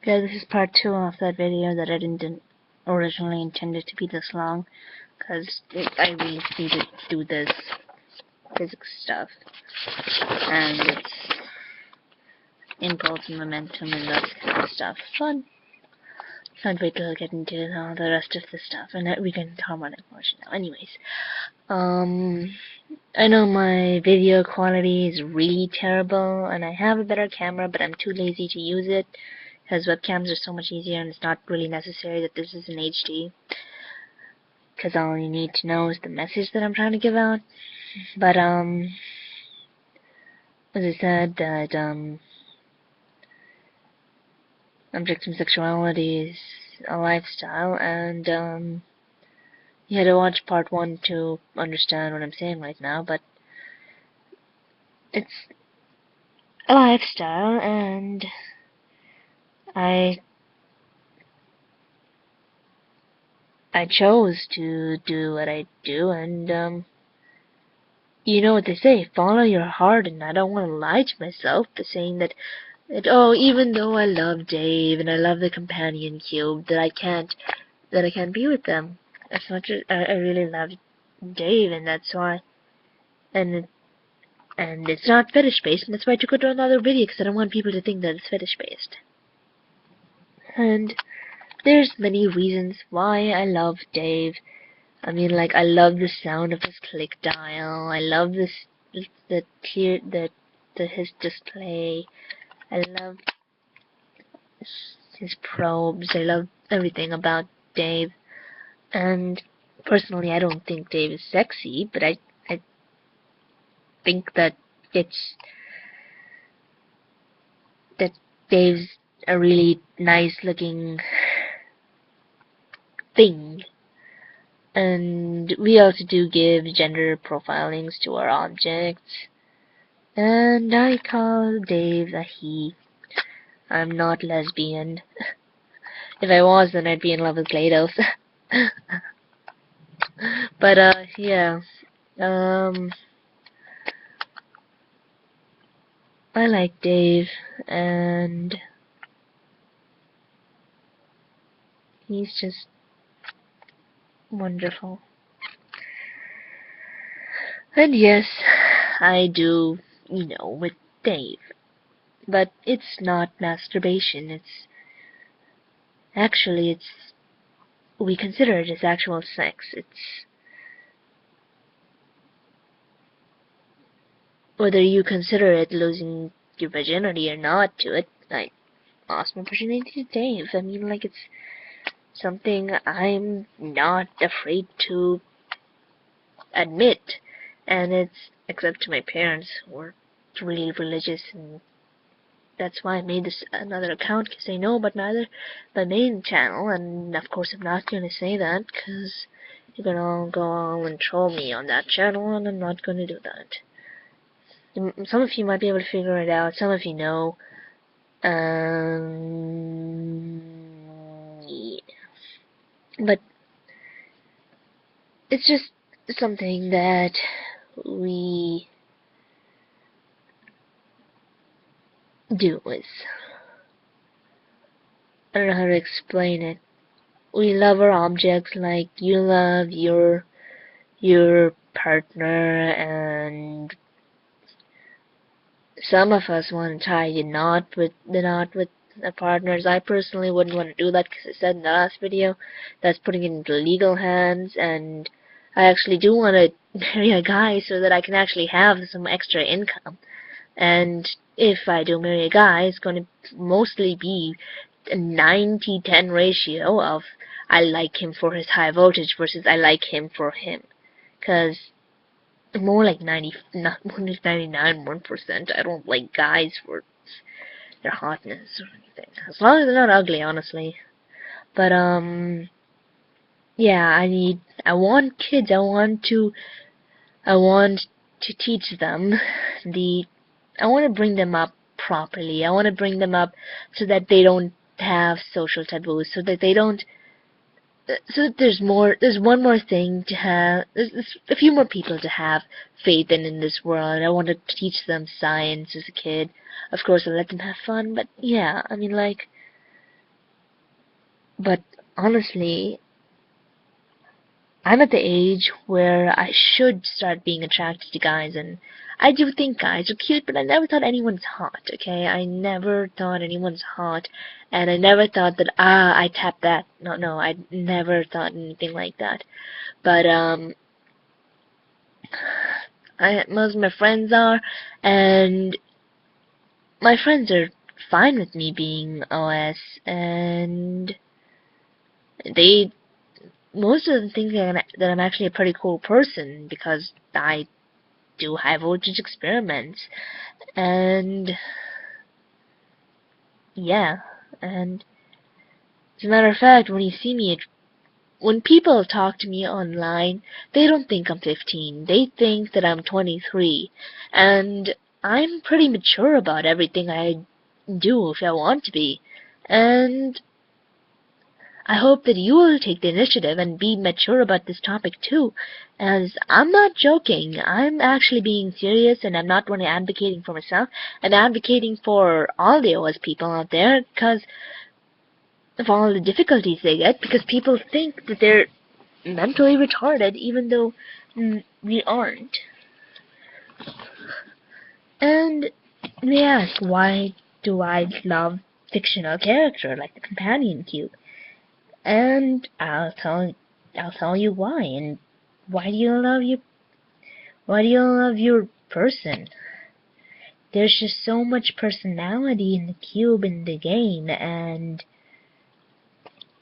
So this is part 2 of that video that I didn't originally intended to be this long, because I really need to do this physics stuff, and it's impulse and momentum and that kind of stuff. Fun. Can't wait till I get into all the rest of the stuff, and we can harmonic motion now. Anyways, I know my video quality is really terrible, and I have a better camera, but I'm too lazy to use it, because webcams are so much easier, and it's not really necessary that this is in HD, because all you need to know is the message that I'm trying to give out. But, as I said, that, Objectum Sexuality is a lifestyle, and, you had to watch part 1 to understand what I'm saying right now, but it's a lifestyle, and I chose to do what I do, and, you know what they say, follow your heart, and I don't want to lie to myself by saying that, oh, even though I love Dave, and I love the companion cube, that I can't be with them. As much as I really love Dave, and that's why, and it's not fetish-based, and that's why I took it to another video, because I don't want people to think that it's fetish-based. And there's many reasons why I love Dave. I mean, like, I love the sound of his click dial. I love his display. I love his probes. I love everything about Dave. And personally, I don't think Dave is sexy, but I think that Dave's a really nice-looking thing. And we also do give gender profilings to our objects. And I call Dave a he. I'm not lesbian. If I was, then I'd be in love with GLaDOS. But, yeah. I like Dave, and he's just wonderful. And yes, I do, with Dave. But it's not masturbation, we consider it as actual sex. It's, whether you consider it losing your virginity or not to it, I lost my virginity to Dave. I mean, like, it's something I'm not afraid to admit, and it's, except to my parents, who are really religious, and that's why I made this another account, because they know about my main channel, and of course I'm not going to say that, because you're going to all go on and troll me on that channel, and I'm not going to do that. Some of you might be able to figure it out, some of you know. Yeah. But it's just something that we do with. I don't know how to explain it. We love our objects like you love your partner, and some of us want to tie the knot with the partners. I personally wouldn't want to do that, because I said in the last video that's putting it into legal hands, and I actually do want to marry a guy so that I can actually have some extra income. And if I do marry a guy, it's going to mostly be a 90-10 ratio of I like him for his high voltage versus I like him for him. Because more like 99%. I don't like guys for their hotness or anything. As long as they're not ugly, honestly. But, yeah, I want kids. I want to teach them I want to bring them up properly. I want to bring them up so that they don't have social taboos, so that they don't, so that there's one more thing to have, there's a few more people to have faith in this world. I want to teach them science as a kid. Of course, I let them have fun, but yeah, I mean, like, But honestly, I'm at the age where I should start being attracted to guys, and I do think guys are cute, but I never thought anyone's hot, okay? I never thought anyone's hot, and I never thought that, I tapped that. No, I never thought anything like that. But, most of my friends are, and my friends are fine with me being OS, and they most of them think that I'm actually a pretty cool person because I do high voltage experiments, and yeah, and as a matter of fact, when people talk to me online, they don't think I'm 15, they think that I'm 23, and I'm pretty mature about everything I do if I want to be, and I hope that you will take the initiative and be mature about this topic too, as I'm not joking. I'm actually being serious, and I'm not only advocating for myself, I'm advocating for all the OS people out there because of all the difficulties they get, because people think that they're mentally retarded even though we aren't. And they ask, why do I love fictional character like the companion cube? And I'll tell you why. And why do you love your person? There's just so much personality in the cube in the game, and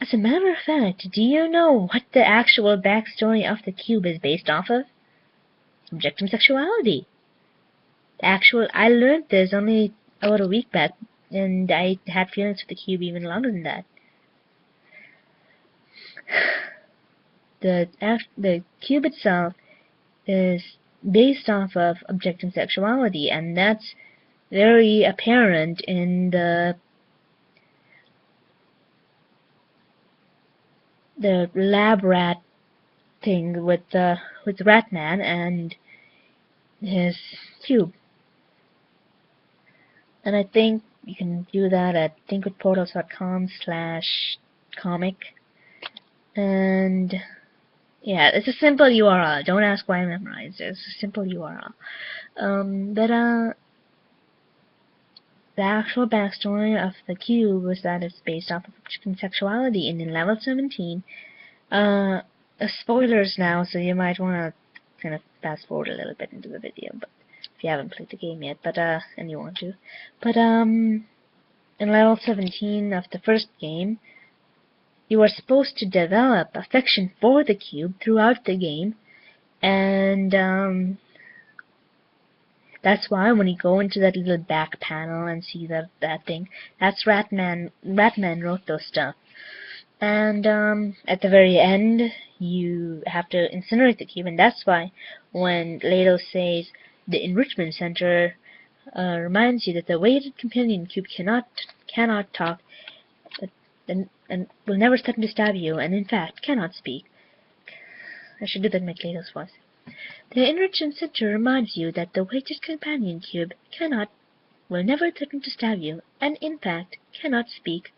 as a matter of fact, do you know what the actual backstory of the cube is based off of? Objectum Sexuality. I learned this only about a week back, and I had feelings for the cube even longer than that. The cube itself is based off of Objectum Sexuality, and that's very apparent in the lab rat thing with Ratman and his cube. And I think you can do that at thinkwithportals.com/comic. And yeah, it's a simple URL. Don't ask why I memorized it. It's a simple URL. The actual backstory of the cube was that it's based off of Objectum Sexuality, and in level 17, spoilers now, so you might want to kind of fast forward a little bit into the video, but if you haven't played the game yet, and you want to. But, in level 17 of the first game, you are supposed to develop affection for the cube throughout the game, and, that's why when you go into that little back panel and see that thing, that's Ratman wrote those stuff. And at the very end, you have to incinerate the cube, and that's why when Lato says the enrichment center reminds you that the weighted companion cube cannot talk, and will never threaten to stab you, and in fact cannot speak. I should do that in my Lato's voice. The enrichment center reminds you that the weighted companion cube will never threaten to stab you, and in fact cannot speak.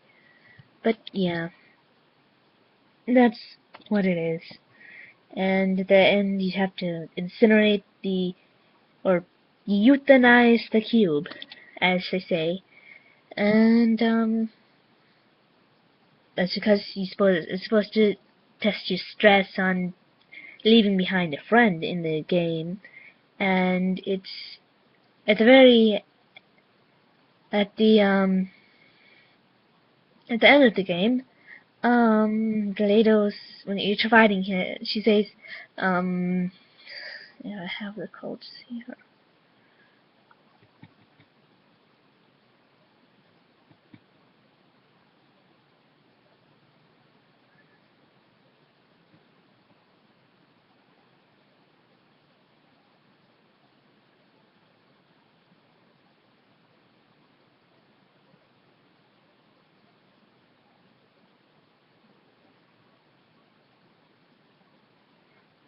But yeah, that's what it is. And at the end, you have to incinerate or euthanize the cube, as they say. And that's because it's supposed to test your stress on leaving behind a friend in the game, and it's at the end of the game, Galados, when you're fighting her, she says, yeah, I have the codes here.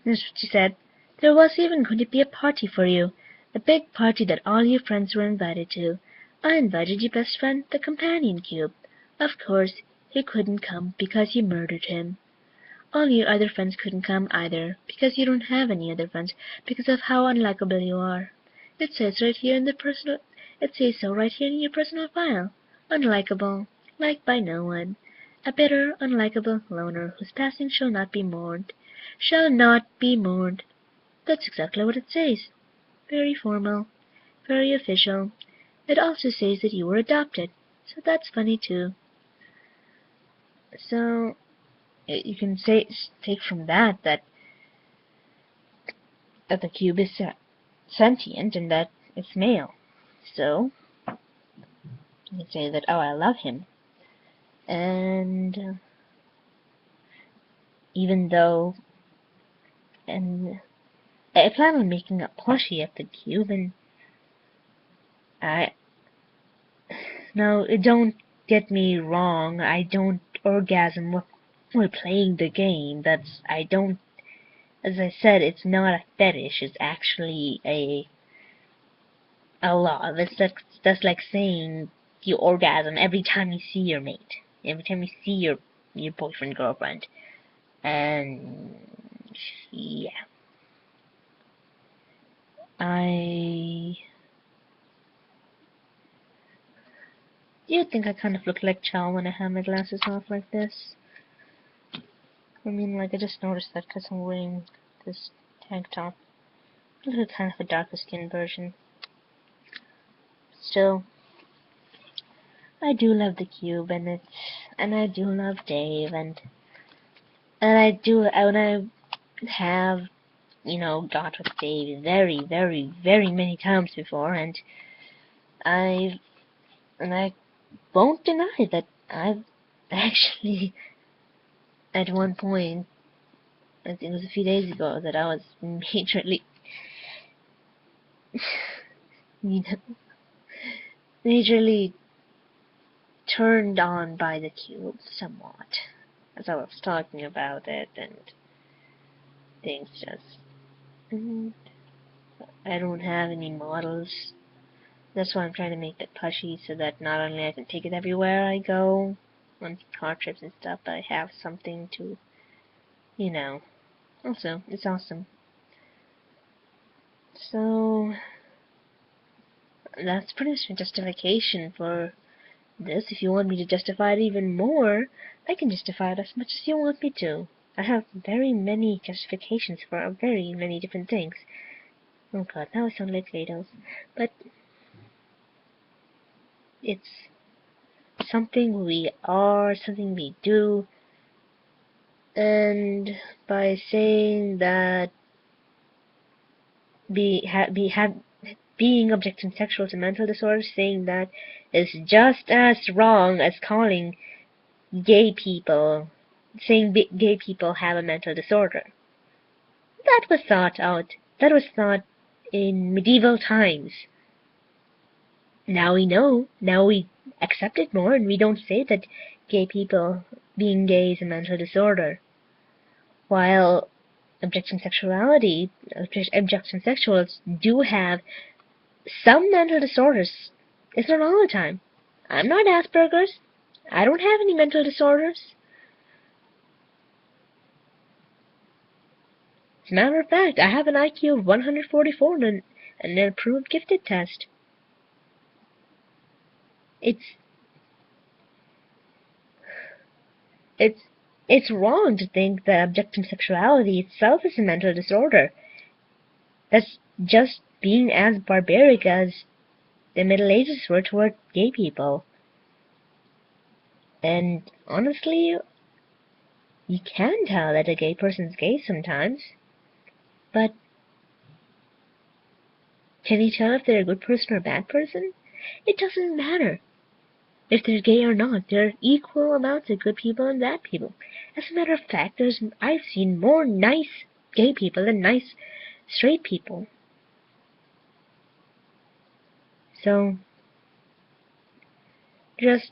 This is what she said. There was even going to be a party for you. A big party that all your friends were invited to. I invited your best friend, the companion cube. Of course, He couldn't come because you murdered him. All your other friends couldn't come either, because you don't have any other friends, because of how unlikable you are. It says right here in the personal it says so right here in your personal file. Unlikable, liked by no one. A bitter, unlikable loner whose passing shall not be mourned. Shall not be mourned. That's exactly what it says. Very formal, very official. It also says that you were adopted, so that's funny too. So you can take from that the cube is sentient and that it's male. So you can say that, oh, I love him, and even though, and I plan on making a plushie of the cube, and I no, don't get me wrong, I don't orgasm while playing the game. I don't. As I said, it's not a fetish. It's actually a law. That's like saying you orgasm every time you see your mate, every time you see your boyfriend, girlfriend, and yeah, Do you think I kind of look like Chow when I have my glasses off like this? I mean, like, I just noticed that because I'm wearing this tank top. I look kind of a darker skinned version. Still, I do love the cube, and I do love Dave, and when I have, got with Dave very, very, very many times before, and I won't deny that I've actually, at one point, I think it was a few days ago, that I was majorly, majorly turned on by the cube somewhat, as I was talking about it, and things just, I don't have any models. That's why I'm trying to make the plushie, so that not only I can take it everywhere I go, on car trips and stuff, but I have something to, also, it's awesome. So, that's pretty much my justification for this. If you want me to justify it even more, I can justify it as much as you want me to. I have very many justifications for very many different things. Oh god, now I sound like Kratos. But it's something we are, something we do, and by saying that being objectum sexual to mental disorders, saying that is just as wrong as calling gay people, saying gay people have a mental disorder. That was thought out. That was thought in medieval times. Now we know. Now we accept it more, and we don't say that gay people being gay is a mental disorder. While objectum sexuals do have some mental disorders. It's not all the time. I'm not Asperger's. I don't have any mental disorders. As a matter of fact, I have an IQ of 144 and an approved gifted test. It's wrong to think that objectum sexuality itself is a mental disorder. That's just being as barbaric as the Middle Ages were toward gay people. And honestly, you can tell that a gay person's gay sometimes, but can you tell if they're a good person or a bad person? It doesn't matter if they're gay or not. There are equal amounts of good people and bad people. As a matter of fact, I've seen more nice gay people than nice straight people. So, just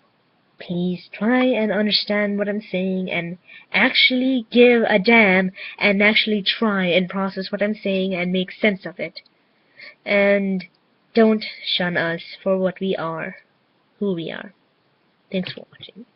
please try and understand what I'm saying and actually give a damn and actually try and process what I'm saying and make sense of it. And don't shun us for what we are, who we are. Thanks for watching.